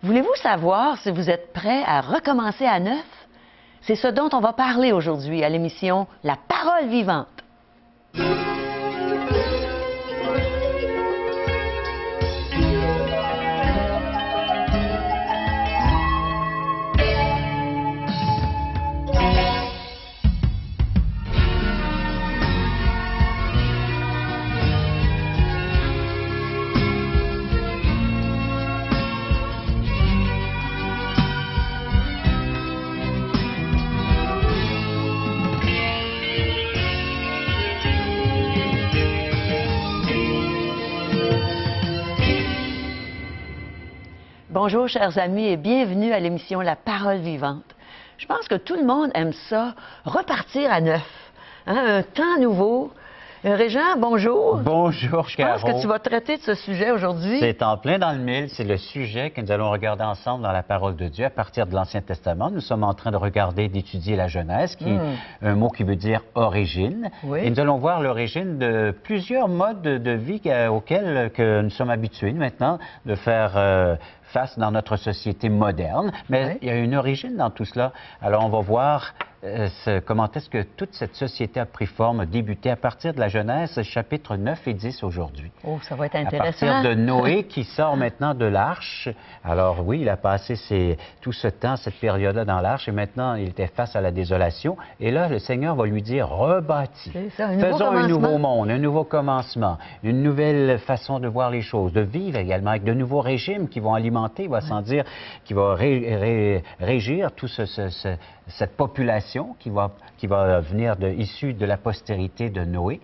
Voulez-vous savoir si vous êtes prêt à recommencer à neuf? C'est ce dont on va parler aujourd'hui à l'émission La Parole vivante. Bonjour, chers amis, et bienvenue à l'émission La Parole vivante. Je pense que tout le monde aime ça, repartir à neuf, hein, un temps nouveau. Régent, bonjour. Bonjour, Je pense que tu vas traiter de ce sujet aujourd'hui. C'est en plein dans le mille. C'est le sujet que nous allons regarder ensemble dans la parole de Dieu à partir de l'Ancien Testament. Nous sommes en train de regarder, d'étudier la Genèse, qui est un mot qui veut dire origine. Oui. Et nous allons voir l'origine de plusieurs modes de vie auxquels que nous sommes habitués maintenant de faire face dans notre société moderne. Mais il y a une origine dans tout cela. Alors, on va voir comment est-ce que toute cette société a pris forme, a débuté à partir de la Genèse, chapitres 9 et 10 aujourd'hui. Oh, ça va être intéressant. À partir de Noé qui sort maintenant de l'arche. Alors oui, il a passé tout ce temps, cette période-là dans l'arche, et maintenant il était face à la désolation. Et là, le Seigneur va lui dire, rebâtis. Faisons un nouveau monde, un nouveau commencement, une nouvelle façon de voir les choses, de vivre également, avec de nouveaux régimes qui vont alimenter, il va sans dire, qui va régir tout cette population qui va venir issue de la postérité de Noé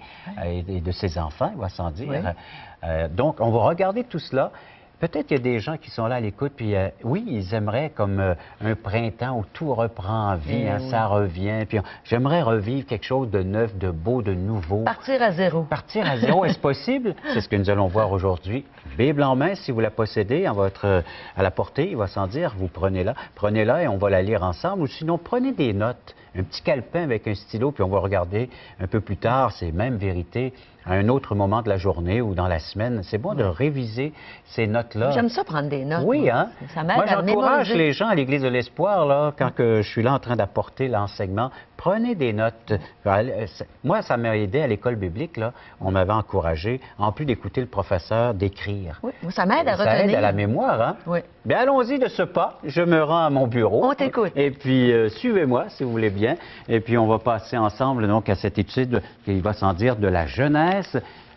et de ses enfants, il va sans dire. Oui. Donc, on va regarder tout cela. Peut-être qu'il y a des gens qui sont là à l'écoute, puis oui, ils aimeraient comme un printemps où tout reprend vie, hein, ça revient. Puis j'aimerais revivre quelque chose de neuf, de beau, de nouveau. Partir à zéro. Partir à zéro, est-ce possible? C'est ce que nous allons voir aujourd'hui. Bible en main, si vous la possédez, à la portée, il va sans dire, vous prenez-la et on va la lire ensemble. Ou sinon, prenez des notes, un petit calepin avec un stylo, puis on va regarder un peu plus tard ces mêmes vérités à un autre moment de la journée ou dans la semaine. C'est bon de réviser ces notes-là. J'aime ça prendre des notes. Oui, hein? Ça m'aide. Moi, j'encourage les gens à l'Église de l'Espoir, là, quand je suis là en train d'apporter l'enseignement. Prenez des notes. Moi, ça m'a aidé à l'école biblique, là. On m'avait encouragé, en plus d'écouter le professeur, d'écrire. Oui, ça m'aide à retenir. Ça aide à la mémoire, hein? Oui. Bien, allons-y de ce pas. Je me rends à mon bureau. On t'écoute. Et puis, suivez-moi, si vous voulez bien. Et puis, on va passer ensemble, donc, à cette étude qui va sans dire de la Genèse.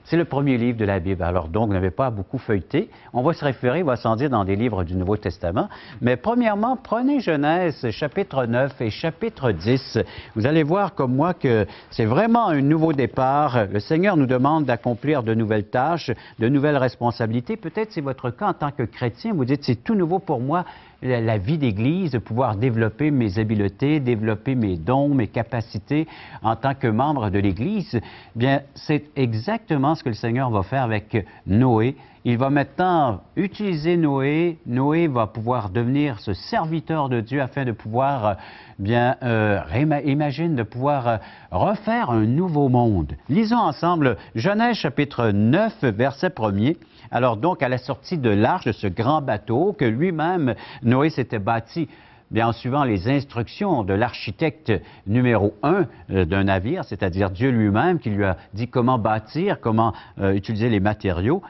C'est le premier livre de la Bible. Alors donc, vous n'avez pas à beaucoup feuilleté. On va se référer, il va sans dire, dans des livres du Nouveau Testament. Mais premièrement, prenez Genèse, chapitre 9 et chapitre 10. Vous allez voir comme moi que c'est vraiment un nouveau départ. Le Seigneur nous demande d'accomplir de nouvelles tâches, de nouvelles responsabilités. Peut-être c'est votre cas en tant que chrétien. Vous dites, c'est tout nouveau pour moi. La vie d'Église, de pouvoir développer mes habiletés, développer mes dons, mes capacités en tant que membre de l'Église, bien, c'est exactement ce que le Seigneur va faire avec Noé. Il va maintenant utiliser Noé. Noé va pouvoir devenir ce serviteur de Dieu afin de pouvoir, imagine, de pouvoir refaire un nouveau monde. Lisons ensemble Genèse chapitre 9, verset 1er. Alors donc, à la sortie de l'arche, de ce grand bateau que lui-même, Noé s'était bâti, bien, en suivant les instructions de l'architecte numéro 1 d'un navire, c'est-à-dire Dieu lui-même qui lui a dit comment bâtir, comment utiliser les matériaux.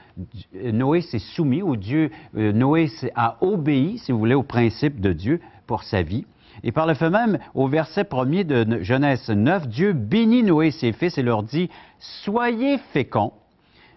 Noé s'est soumis au Dieu, Noé a obéi, si vous voulez, au principe de Dieu pour sa vie. Et par le fait même, au verset 1er de Genèse 9, Dieu bénit Noé et ses fils et leur dit « Soyez féconds,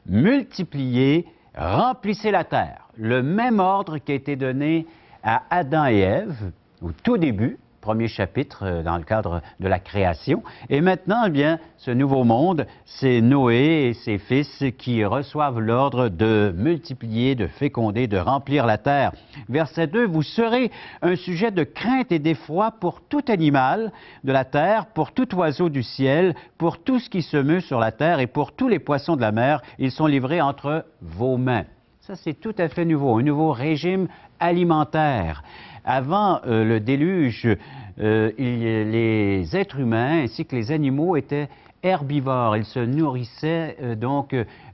multipliez, remplissez la terre ». Le même ordre qui a été donné à Adam et Ève au tout début, premier chapitre dans le cadre de la création. Et maintenant, eh bien, ce nouveau monde, c'est Noé et ses fils qui reçoivent l'ordre de multiplier, de féconder, de remplir la terre. Verset 2, « Vous serez un sujet de crainte et d'effroi pour tout animal de la terre, pour tout oiseau du ciel, pour tout ce qui se meut sur la terre et pour tous les poissons de la mer. Ils sont livrés entre vos mains. » Ça, c'est tout à fait nouveau, un nouveau régime alimentaire. Avant le déluge, les êtres humains ainsi que les animaux étaient herbivore. Il se nourrissait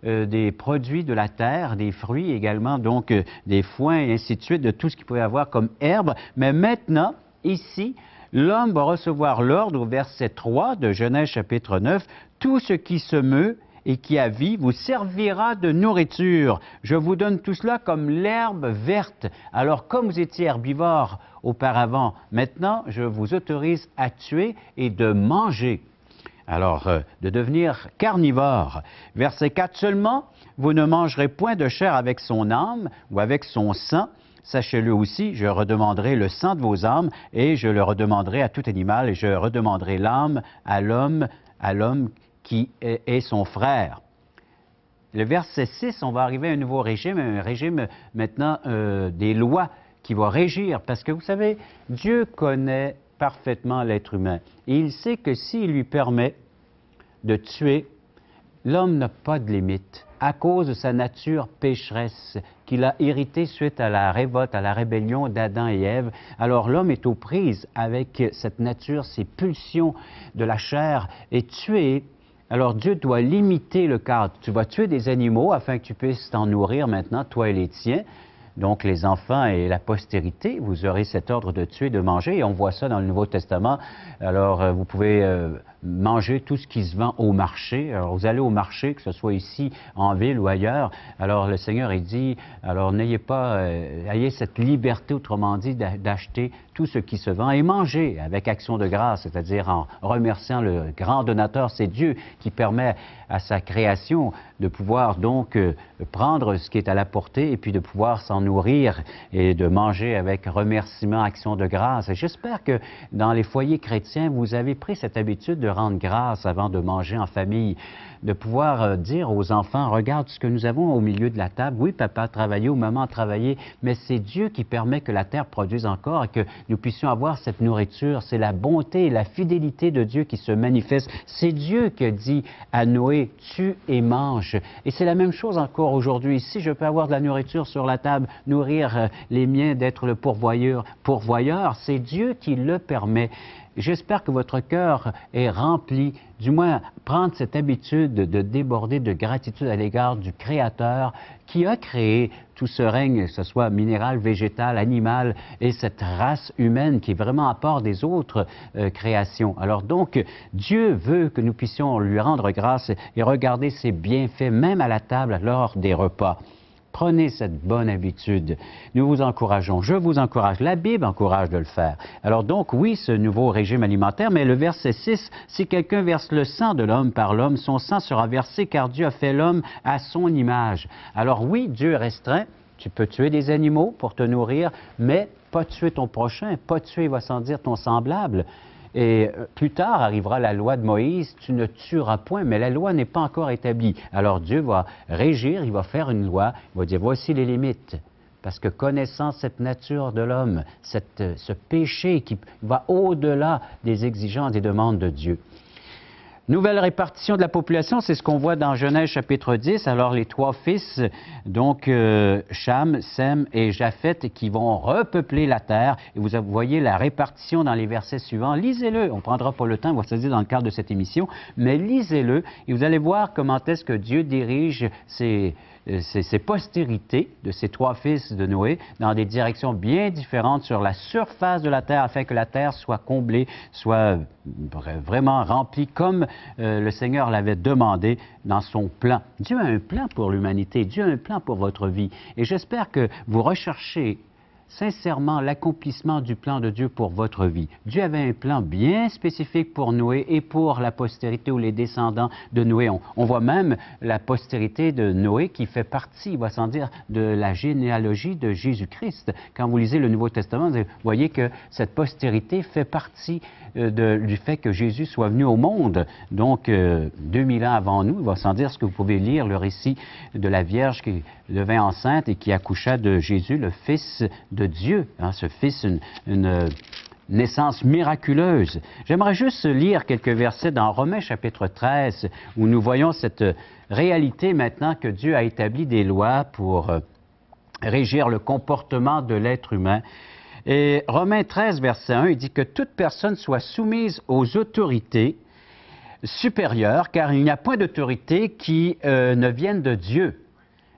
des produits de la terre, des fruits également, donc des foins et ainsi de suite, de tout ce qu'il pouvait avoir comme herbe. Mais maintenant, ici, l'homme va recevoir l'ordre au verset 3 de Genèse chapitre 9, « Tout ce qui se meut et qui a vie vous servira de nourriture. Je vous donne tout cela comme l'herbe verte. » Alors, comme vous étiez herbivore auparavant, maintenant, je vous autorise à tuer et de manger. Alors, de devenir carnivore. Verset 4 seulement, « Vous ne mangerez point de chair avec son âme ou avec son sang. Sachez-le aussi, je redemanderai le sang de vos âmes et je le redemanderai à tout animal et je redemanderai l'âme à l'homme qui est son frère. » Le verset 6, on va arriver à un nouveau régime, maintenant des lois qui vont régir. Parce que vous savez, Dieu connaît parfaitement l'être humain. Et il sait que s'il lui permet de tuer, l'homme n'a pas de limite à cause de sa nature pécheresse qu'il a héritée suite à la révolte, à la rébellion d'Adam et Ève. Alors l'homme est aux prises avec cette nature, ces pulsions de la chair et tuer. Alors Dieu doit limiter le cadre. Tu vas tuer des animaux afin que tu puisses t'en nourrir maintenant, toi et les tiens. Donc les enfants et la postérité, vous aurez cet ordre de tuer, de manger, et on voit ça dans le Nouveau Testament. Alors vous pouvez manger tout ce qui se vend au marché. Alors vous allez au marché, que ce soit ici, en ville ou ailleurs. Alors le Seigneur, il dit, alors ayez cette liberté, autrement dit, d'acheter tout ce qui se vend et manger avec action de grâce, c'est-à-dire en remerciant le grand donateur. C'est Dieu qui permet à sa création de pouvoir donc prendre ce qui est à la portée et puis de pouvoir s'en nourrir et de manger avec remerciement, action de grâce. Et j'espère que dans les foyers chrétiens, vous avez pris cette habitude de rendre grâce avant de manger en famille, de pouvoir dire aux enfants, regarde ce que nous avons au milieu de la table. Oui, papa a travaillé ou maman a travaillé, mais c'est Dieu qui permet que la terre produise encore et que nous puissions avoir cette nourriture. C'est la bonté et la fidélité de Dieu qui se manifestent. C'est Dieu qui a dit à Noé, tue et mange. Et c'est la même chose encore aujourd'hui. Si je peux avoir de la nourriture sur la table, nourrir les miens, d'être le pourvoyeur, c'est Dieu qui le permet. J'espère que votre cœur est rempli, du moins prendre cette habitude de déborder de gratitude à l'égard du Créateur qui a créé tout ce règne, que ce soit minéral, végétal, animal, et cette race humaine qui est vraiment à part des autres créations. Alors donc, Dieu veut que nous puissions lui rendre grâce et regarder ses bienfaits, même à la table, lors des repas. Prenez cette bonne habitude. Nous vous encourageons. Je vous encourage. La Bible encourage de le faire. Alors donc, oui, ce nouveau régime alimentaire, mais le verset 6, « Si quelqu'un verse le sang de l'homme par l'homme, son sang sera versé car Dieu a fait l'homme à son image. » Alors oui, Dieu restreint. Tu peux tuer des animaux pour te nourrir, mais pas tuer ton prochain, pas tuer, va sans dire, ton semblable. Et plus tard arrivera la loi de Moïse, tu ne tueras point, mais la loi n'est pas encore établie. Alors Dieu va régir, il va faire une loi, il va dire voici les limites. Parce que connaissant cette nature de l'homme, ce péché qui va au-delà des exigences, des demandes de Dieu. Nouvelle répartition de la population, c'est ce qu'on voit dans Genèse chapitre 10. Alors les trois fils, donc Cham, Sem et Japheth, qui vont repeupler la terre. Et vous voyez la répartition dans les versets suivants. Lisez-le, on ne prendra pas le temps, on va se dire dans le cadre de cette émission, mais lisez-le et vous allez voir comment est-ce que Dieu dirige ses postérités de ces trois fils de Noé dans des directions bien différentes sur la surface de la terre afin que la terre soit comblée, soit vraiment remplie comme le Seigneur l'avait demandé dans son plan. Dieu a un plan pour l'humanité, Dieu a un plan pour votre vie et j'espère que vous recherchez sincèrement l'accomplissement du plan de Dieu pour votre vie. Dieu avait un plan bien spécifique pour Noé et pour la postérité ou les descendants de Noé. On voit même la postérité de Noé qui fait partie, il va sans dire, de la généalogie de Jésus-Christ. Quand vous lisez le Nouveau Testament, vous voyez que cette postérité fait partie du fait que Jésus soit venu au monde. Donc, 2000 ans avant nous, il va sans dire ce que vous pouvez lire, le récit de la Vierge qui devint enceinte et qui accoucha de Jésus, le Fils de Dieu, ce Fils, une naissance miraculeuse. J'aimerais juste lire quelques versets dans Romains chapitre 13, où nous voyons cette réalité maintenant que Dieu a établi des lois pour régir le comportement de l'être humain. Et Romains 13, verset 1, il dit que toute personne soit soumise aux autorités, supérieure, car il n'y a point d'autorité qui ne vienne de Dieu.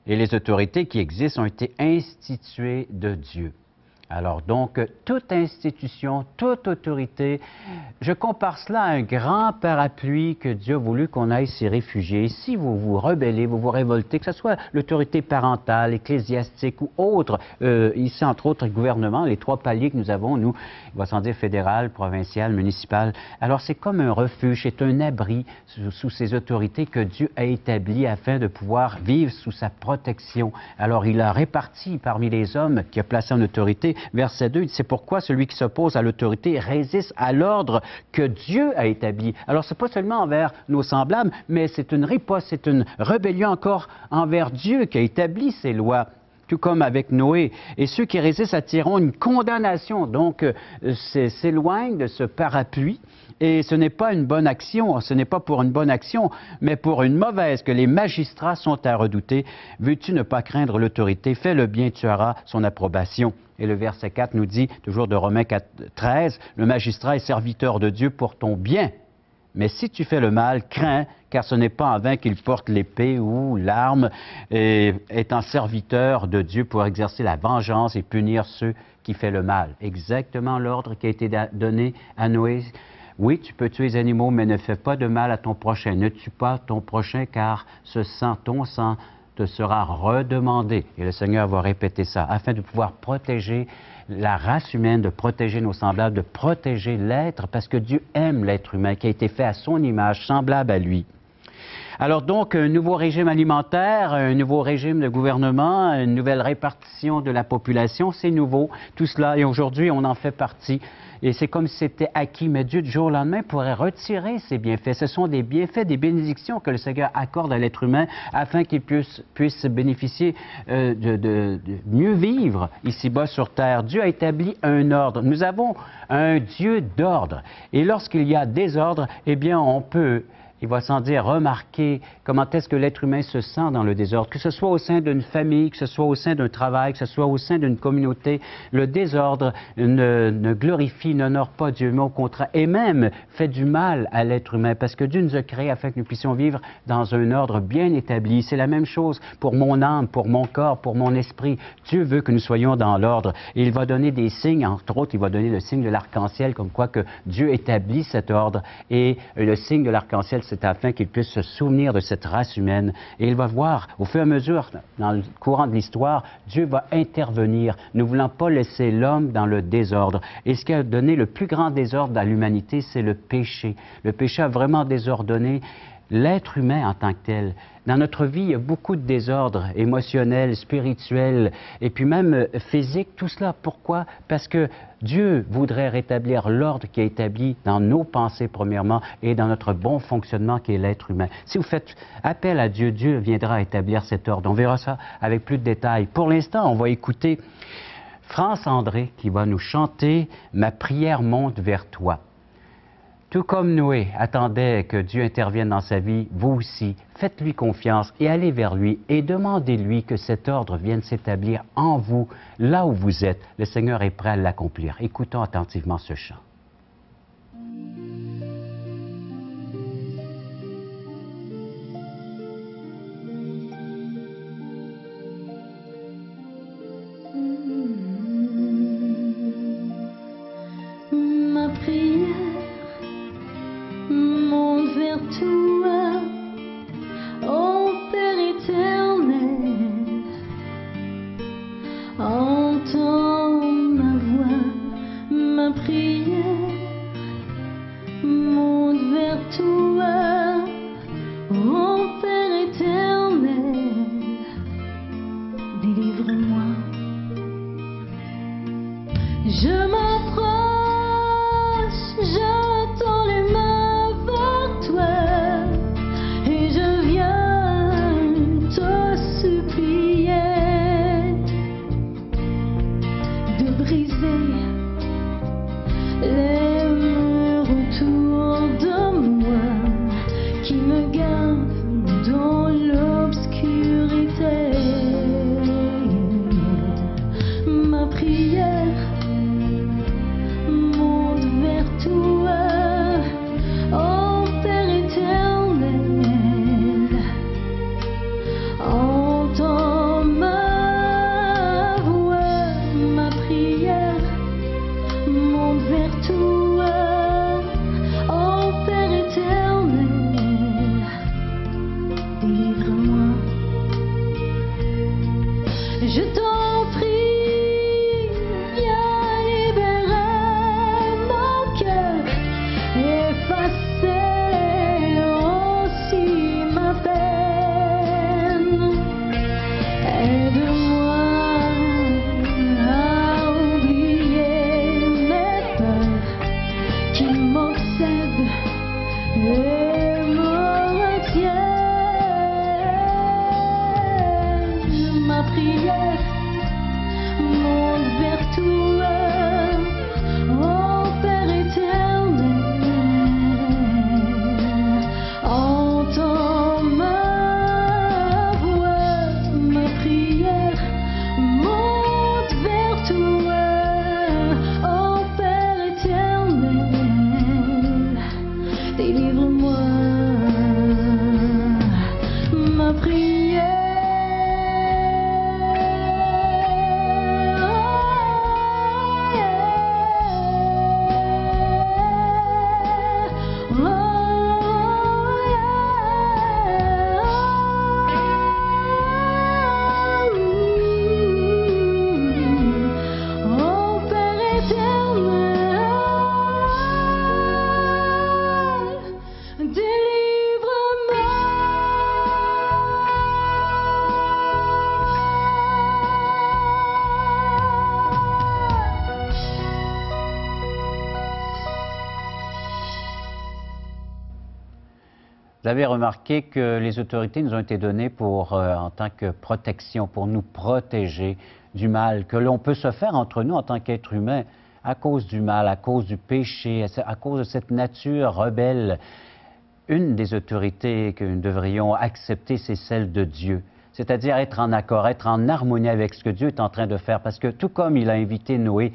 Et les autorités qui existent ont été instituées de Dieu. Alors donc, toute institution, toute autorité, je compare cela à un grand parapluie que Dieu a voulu qu'on aille s'y réfugier. Si vous vous rebellez, vous vous révoltez, que ce soit l'autorité parentale, ecclésiastique ou autre, ici entre autres le gouvernement, les 3 paliers que nous avons, nous, il va s'en dire fédéral, provincial, municipal. Alors c'est comme un refuge, c'est un abri sous ces autorités que Dieu a établi afin de pouvoir vivre sous sa protection. Alors il a réparti parmi les hommes qui a placé en autorité. Verset 2, c'est pourquoi celui qui s'oppose à l'autorité résiste à l'ordre que Dieu a établi. Alors, ce n'est pas seulement envers nos semblables, mais c'est une riposte, c'est une rébellion encore envers Dieu qui a établi ces lois, tout comme avec Noé. Et ceux qui résistent attireront une condamnation. Donc, s'éloignent de ce parapluie. Et ce n'est pas une bonne action, ce n'est pas pour une bonne action, mais pour une mauvaise que les magistrats sont à redouter. Veux-tu ne pas craindre l'autorité? Fais le bien, tu auras son approbation. Et le verset 4 nous dit, toujours de Romains 13, le magistrat est serviteur de Dieu pour ton bien. Mais si tu fais le mal, crains, car ce n'est pas en vain qu'il porte l'épée ou l'arme, étant serviteur de Dieu pour exercer la vengeance et punir ceux qui font le mal. Exactement l'ordre qui a été donné à Noé. Oui, tu peux tuer les animaux, mais ne fais pas de mal à ton prochain. Ne tue pas ton prochain, car ton sang te sera redemandé. Et le Seigneur va répéter ça, afin de pouvoir protéger la race humaine, de protéger nos semblables, de protéger l'être, parce que Dieu aime l'être humain, qui a été fait à son image, semblable à lui. Alors donc, un nouveau régime alimentaire, un nouveau régime de gouvernement, une nouvelle répartition de la population, c'est nouveau, tout cela, et aujourd'hui, on en fait partie. Et c'est comme si c'était acquis, mais Dieu, du jour au lendemain, pourrait retirer ces bienfaits. Ce sont des bienfaits, des bénédictions que le Seigneur accorde à l'être humain afin qu'il puisse bénéficier de mieux vivre ici-bas sur terre. Dieu a établi un ordre. Nous avons un Dieu d'ordre. Et lorsqu'il y a désordre, eh bien, on peut... Il va sans dire remarquer comment est-ce que l'être humain se sent dans le désordre, que ce soit au sein d'une famille, que ce soit au sein d'un travail, que ce soit au sein d'une communauté. Le désordre ne glorifie, n'honore pas Dieu, mais au contraire, et même fait du mal à l'être humain, parce que Dieu nous a créés afin que nous puissions vivre dans un ordre bien établi. C'est la même chose pour mon âme, pour mon corps, pour mon esprit. Dieu veut que nous soyons dans l'ordre. Et il va donner des signes, entre autres, il va donner le signe de l'arc-en-ciel, comme quoi que Dieu établit cet ordre. Et le signe de l'arc-en-ciel, c'est afin qu'il puisse se souvenir de cette race humaine. Et il va voir, au fur et à mesure, dans le courant de l'histoire, Dieu va intervenir, ne voulant pas laisser l'homme dans le désordre. Et ce qui a donné le plus grand désordre à l'humanité, c'est le péché. Le péché a vraiment désordonné l'être humain en tant que tel. Dans notre vie, il y a beaucoup de désordre émotionnel, spirituel et puis même physique. Tout cela, pourquoi? Parce que Dieu voudrait rétablir l'ordre qui est établi dans nos pensées, premièrement, et dans notre bon fonctionnement qui est l'être humain. Si vous faites appel à Dieu, Dieu viendra établir cet ordre. On verra ça avec plus de détails. Pour l'instant, on va écouter France André qui va nous chanter « Ma prière monte vers toi ». Tout comme Noé attendait que Dieu intervienne dans sa vie, vous aussi, faites-lui confiance et allez vers lui et demandez-lui que cet ordre vienne s'établir en vous, là où vous êtes. Le Seigneur est prêt à l'accomplir. Écoutons attentivement ce chant. Ma prière monte vers toi, ô Père éternel, entends ma voix, ma prière monte vers toi, ô Père éternel, délivre-moi. Je m'approche, je tends les mains vers toi et je viens te supplier de briser les murs autour de moi qui me gardent dans l'obscurité. Ma prière monte vers toi, ô Père éternel. Vous avez remarqué que les autorités nous ont été données en tant que protection, pour nous protéger du mal que l'on peut se faire entre nous en tant qu'être humain à cause du mal, à cause du péché, à cause de cette nature rebelle. Une des autorités que nous devrions accepter, c'est celle de Dieu. C'est-à-dire être en accord, être en harmonie avec ce que Dieu est en train de faire. Parce que tout comme il a invité Noé,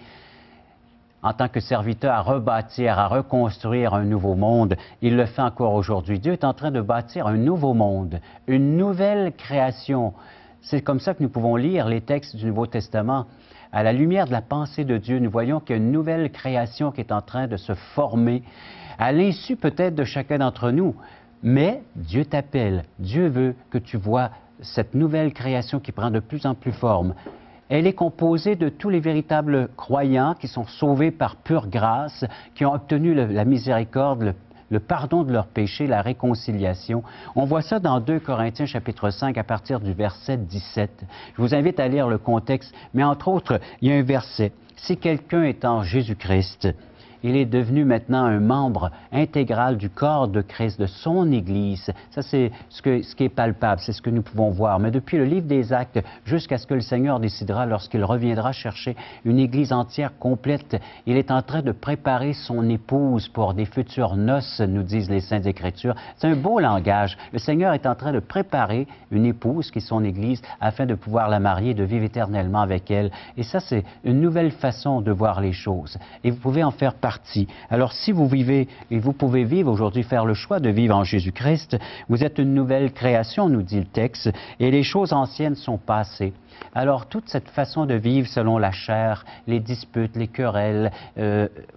en tant que serviteur, à rebâtir, à reconstruire un nouveau monde, il le fait encore aujourd'hui. Dieu est en train de bâtir un nouveau monde, une nouvelle création. C'est comme ça que nous pouvons lire les textes du Nouveau Testament. À la lumière de la pensée de Dieu, nous voyons qu'il y a une nouvelle création qui est en train de se former, à l'insu peut-être de chacun d'entre nous. Mais Dieu t'appelle, Dieu veut que tu vois cette nouvelle création qui prend de plus en plus forme. Elle est composée de tous les véritables croyants qui sont sauvés par pure grâce, qui ont obtenu la miséricorde, le pardon de leurs péchés, la réconciliation. On voit ça dans 2 Corinthiens chapitre 5 à partir du verset 17. Je vous invite à lire le contexte, mais entre autres, il y a un verset. Si quelqu'un est en Jésus-Christ, il est devenu maintenant un membre intégral du corps de Christ, de son Église. Ça, c'est ce qui est palpable, c'est ce que nous pouvons voir. Mais depuis le livre des Actes, jusqu'à ce que le Seigneur décidera, lorsqu'il reviendra chercher une Église entière complète, il est en train de préparer son épouse pour des futures noces, nous disent les Saintes Écritures. C'est un beau langage. Le Seigneur est en train de préparer une épouse qui est son Église afin de pouvoir la marier, de vivre éternellement avec elle. Et ça, c'est une nouvelle façon de voir les choses. Et vous pouvez en faire partie. Alors, si vous vivez, et vous pouvez vivre aujourd'hui, faire le choix de vivre en Jésus-Christ, vous êtes une nouvelle création, nous dit le texte, et les choses anciennes sont passées. Alors, toute cette façon de vivre selon la chair, les disputes, les querelles,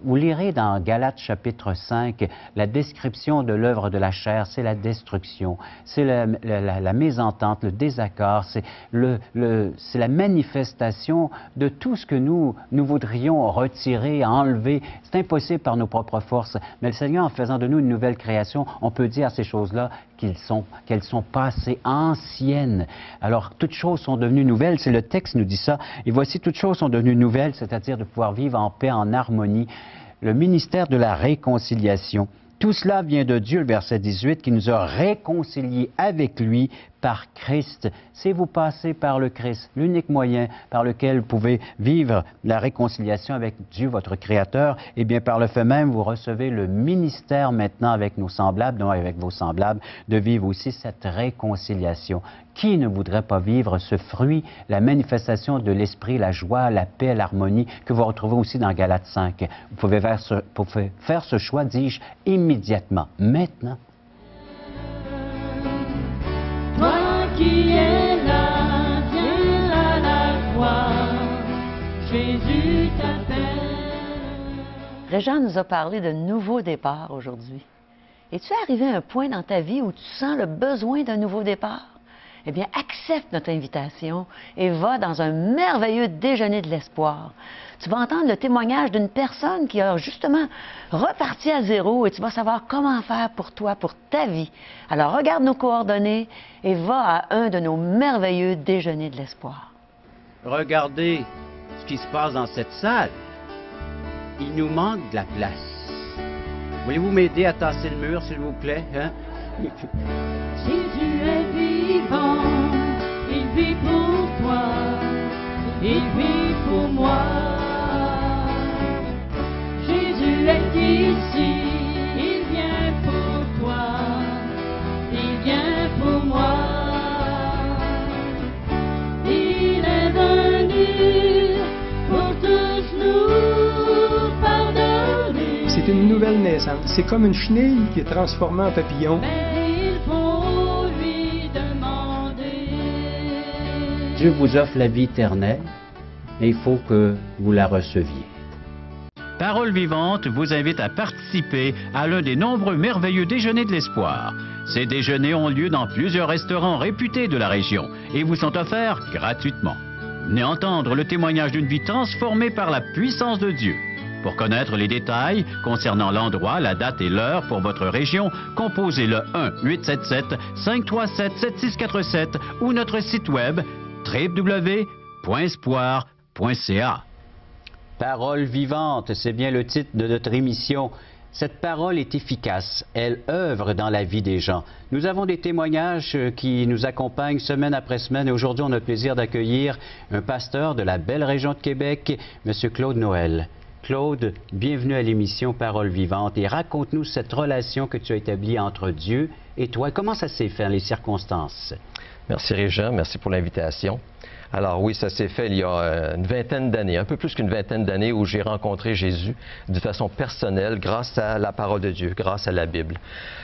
vous lirez dans Galates chapitre 5, la description de l'œuvre de la chair, c'est la destruction, c'est la mésentente, le désaccord, c'est la manifestation de tout ce que nous voudrions retirer, enlever. C'est impossible par nos propres forces, mais le Seigneur, en faisant de nous une nouvelle création, on peut dire à ces choses-là qu'elles sont passées, anciennes. Alors, toutes choses sont devenues nouvelles, c'est le texte nous dit ça. Et voici, toutes choses sont devenues nouvelles, c'est-à-dire de pouvoir vivre en paix, en harmonie. Le ministère de la réconciliation. Tout cela vient de Dieu, le verset 18, qui nous a réconciliés avec lui par Christ. Si vous passez par le Christ, l'unique moyen par lequel vous pouvez vivre la réconciliation avec Dieu, votre Créateur, eh bien, par le fait même, vous recevez le ministère maintenant avec nos semblables, non avec vos semblables, de vivre aussi cette réconciliation. Qui ne voudrait pas vivre ce fruit, la manifestation de l'esprit, la joie, la paix, l'harmonie, que vous retrouvez aussi dans Galates 5. Vous pouvez faire ce choix, dis-je, immédiatement, maintenant. Toi qui es là, viens à la croix, Jésus t'appelle. Régent nous a parlé de nouveau départ aujourd'hui. Es-tu arrivé à un point dans ta vie où tu sens le besoin d'un nouveau départ? Eh bien, accepte notre invitation et va dans un merveilleux déjeuner de l'espoir. Tu vas entendre le témoignage d'une personne qui a justement reparti à zéro et tu vas savoir comment faire pour toi, pour ta vie. Alors, regarde nos coordonnées et va à un de nos merveilleux déjeuners de l'espoir. Regardez ce qui se passe dans cette salle. Il nous manque de la place. Voulez-vous m'aider à tasser le mur, s'il vous plaît, hein? Jésus est vivant, il vit pour toi, il vit pour moi. Jésus est ici, il vient pour toi, il vient pour moi. Il est venu pour tous nous pardonner. C'est une nouvelle naissance. C'est comme une chenille qui est transformée en papillon. Dieu vous offre la vie éternelle et il faut que vous la receviez. Parole Vivante vous invite à participer à l'un des nombreux merveilleux déjeuners de l'espoir. Ces déjeuners ont lieu dans plusieurs restaurants réputés de la région et vous sont offerts gratuitement. Venez entendre le témoignage d'une vie transformée par la puissance de Dieu. Pour connaître les détails concernant l'endroit, la date et l'heure pour votre région, composez le 1-877-537-7647 ou notre site web www.espoir.ca. Parole vivante, c'est bien le titre de notre émission. Cette parole est efficace, elle œuvre dans la vie des gens. Nous avons des témoignages qui nous accompagnent semaine après semaine et aujourd'hui on a le plaisir d'accueillir un pasteur de la belle région de Québec, M. Claude Noël. Claude, bienvenue à l'émission Parole vivante et raconte-nous cette relation que tu as établie entre Dieu et toi. Comment ça s'est fait, les circonstances? Merci Régent, merci pour l'invitation. Alors oui, ça s'est fait il y a une vingtaine d'années, un peu plus qu'une vingtaine d'années, où j'ai rencontré Jésus de façon personnelle grâce à la parole de Dieu, grâce à la Bible.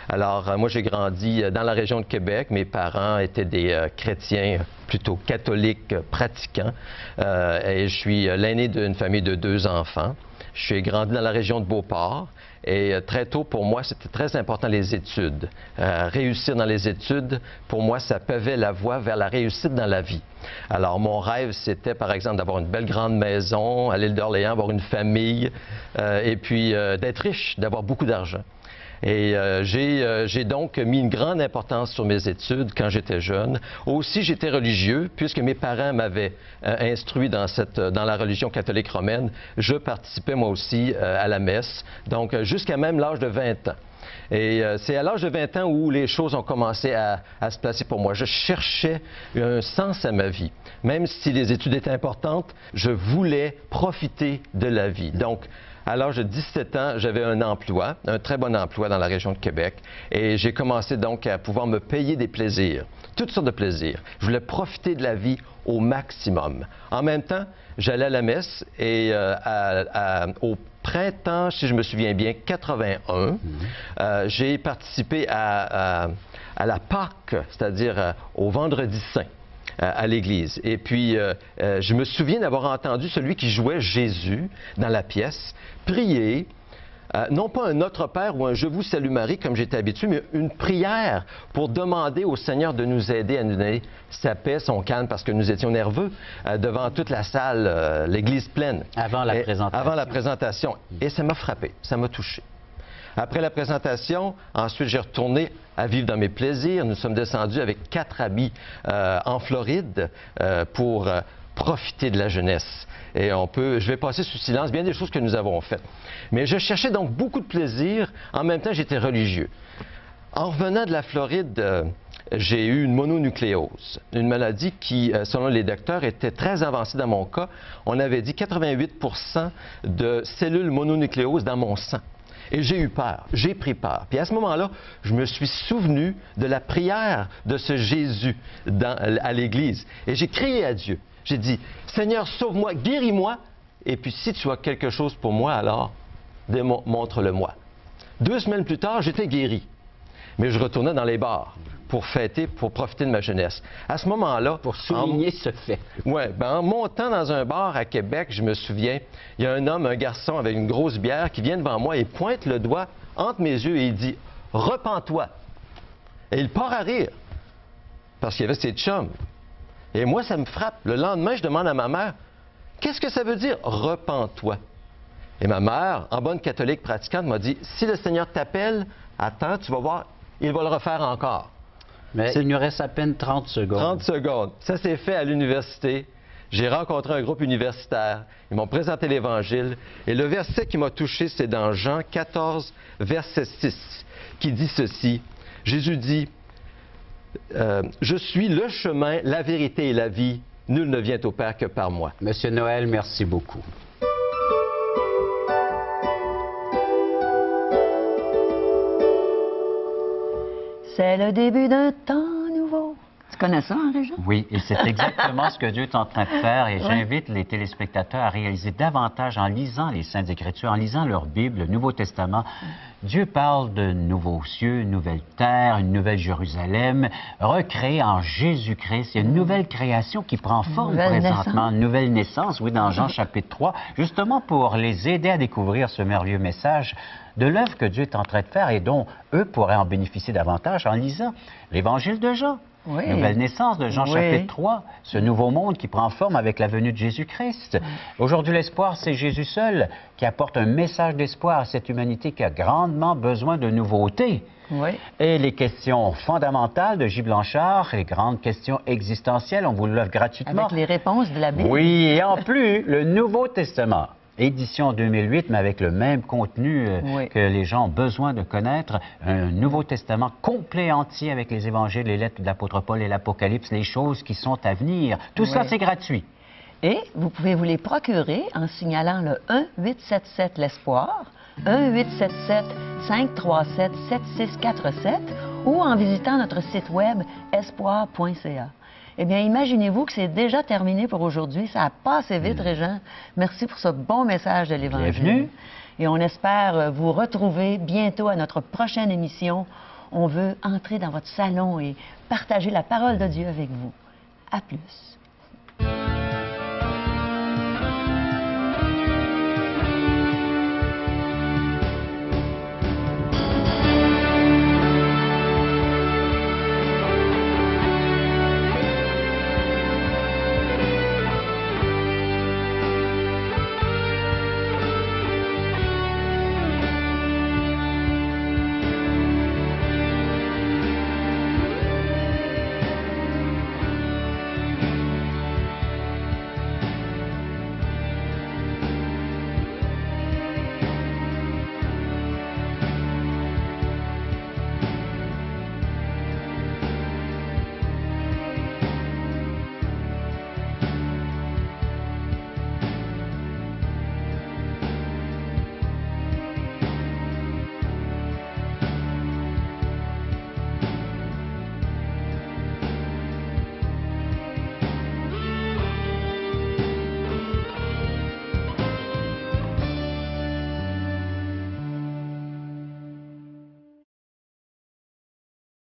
Alors moi j'ai grandi dans la région de Québec, mes parents étaient des chrétiens plutôt catholiques pratiquants et je suis l'aîné d'une famille de 2 enfants. Je suis grandi dans la région de Beauport. Et très tôt, pour moi, c'était très important les études. Réussir dans les études, pour moi, ça pavait la voie vers la réussite dans la vie. Alors, mon rêve, c'était, par exemple, d'avoir une belle grande maison à l'île d'Orléans, avoir une famille, et puis d'être riche, d'avoir beaucoup d'argent. Et j'ai donc mis une grande importance sur mes études quand j'étais jeune. Aussi, j'étais religieux, puisque mes parents m'avaient instruit dans la religion catholique romaine. Je participais moi aussi à la messe, donc jusqu'à même l'âge de 20 ans. Et c'est à l'âge de 20 ans où les choses ont commencé à se placer pour moi. Je cherchais un sens à ma vie. Même si les études étaient importantes, je voulais profiter de la vie. Donc, à l'âge de 17 ans, j'avais un emploi, un très bon emploi dans la région de Québec. Et j'ai commencé donc à pouvoir me payer des plaisirs, toutes sortes de plaisirs. Je voulais profiter de la vie au maximum. En même temps, j'allais à la messe et au printemps, si je me souviens bien, 81, j'ai participé à la Pâque, c'est-à-dire au Vendredi Saint à l'Église. Et puis, je me souviens d'avoir entendu celui qui jouait Jésus dans la pièce prier, non pas un Notre Père ou un Je vous salue Marie comme j'étais habitué, mais une prière pour demander au Seigneur de nous aider à nous donner sa paix, son calme, parce que nous étions nerveux devant toute la salle, l'Église pleine. Avant la présentation. Avant la présentation. Et ça m'a frappé, ça m'a touché. Après la présentation, ensuite, j'ai retourné à vivre dans mes plaisirs. Nous sommes descendus avec 4 amis en Floride pour profiter de la jeunesse. Et je vais passer sous silence bien des choses que nous avons faites. Mais je cherchais donc beaucoup de plaisir. En même temps, j'étais religieux. En revenant de la Floride, j'ai eu une mononucléose, une maladie qui, selon les docteurs, était très avancée dans mon cas. On avait dit 88% de cellules mononucléoses dans mon sang. Et j'ai eu peur, j'ai pris peur. Puis à ce moment-là, je me suis souvenu de la prière de ce Jésus à l'Église. Et j'ai crié à Dieu. J'ai dit, Seigneur, sauve-moi, guéris-moi. Et puis si tu as quelque chose pour moi, alors montre-le-moi. 2 semaines plus tard, j'étais guéri. Mais je retournais dans les bars pour fêter, pour profiter de ma jeunesse. À ce moment-là... Pour souligner ce fait. Oui, en montant dans un bar à Québec, je me souviens, il y a un homme, un garçon avec une grosse bière qui vient devant moi et pointe le doigt entre mes yeux et il dit « Repens-toi ». Et il part à rire, parce qu'il y avait ses chums. Et moi, ça me frappe. Le lendemain, je demande à ma mère « Qu'est-ce que ça veut dire « Repens-toi » Et ma mère, en bonne catholique pratiquante, m'a dit « Si le Seigneur t'appelle, attends, tu vas voir, il va le refaire encore. » Mais il nous reste à peine 30 secondes. 30 secondes. Ça s'est fait à l'université. J'ai rencontré un groupe universitaire. Ils m'ont présenté l'Évangile. Et le verset qui m'a touché, c'est dans Jean 14, verset 6, qui dit ceci. Jésus dit, « Je suis le chemin, la vérité et la vie. Nul ne vient au Père que par moi. » Monsieur Noël, merci beaucoup. C'est le début d'un temps nouveau. Tu connais ça, hein, Régent? Oui, et c'est exactement ce que Dieu est en train de faire. Et j'invite les téléspectateurs à réaliser davantage en lisant les Saintes Écritures, en lisant leur Bible, le Nouveau Testament. Dieu parle de nouveaux cieux, une nouvelle terre, une nouvelle Jérusalem, recréée en Jésus-Christ. Il y a une nouvelle création qui prend forme présentement, une nouvelle naissance, oui, dans Jean chapitre 3, justement pour les aider à découvrir ce merveilleux message de l'œuvre que Dieu est en train de faire et dont eux pourraient en bénéficier davantage en lisant l'Évangile de Jean. Oui. Nouvelle naissance de Jean chapitre 3, ce nouveau monde qui prend forme avec la venue de Jésus-Christ. Aujourd'hui, l'espoir, c'est Jésus seul qui apporte un message d'espoir à cette humanité qui a grandement besoin de nouveautés. Oui. Et les questions fondamentales de J. Blanchard, les grandes questions existentielles, on vous l'offre gratuitement. Avec les réponses de la Bible. Oui, et en plus, le Nouveau Testament. édition 2008, mais avec le même contenu Oui. que les gens ont besoin de connaître. Un Nouveau Testament complet, entier, avec les évangiles, les lettres de l'apôtre Paul et l'Apocalypse, les choses qui sont à venir. Tout ça, Oui. c'est gratuit. Et vous pouvez vous les procurer en signalant le 1-877-l'Espoir, 1-877-537-7647 ou en visitant notre site web espoir.ca. Eh bien, imaginez-vous que c'est déjà terminé pour aujourd'hui. Ça a passé vite, Régent. Merci pour ce bon message de l'Évangile. Bienvenue. Et on espère vous retrouver bientôt à notre prochaine émission. On veut entrer dans votre salon et partager la parole de Dieu avec vous. À plus.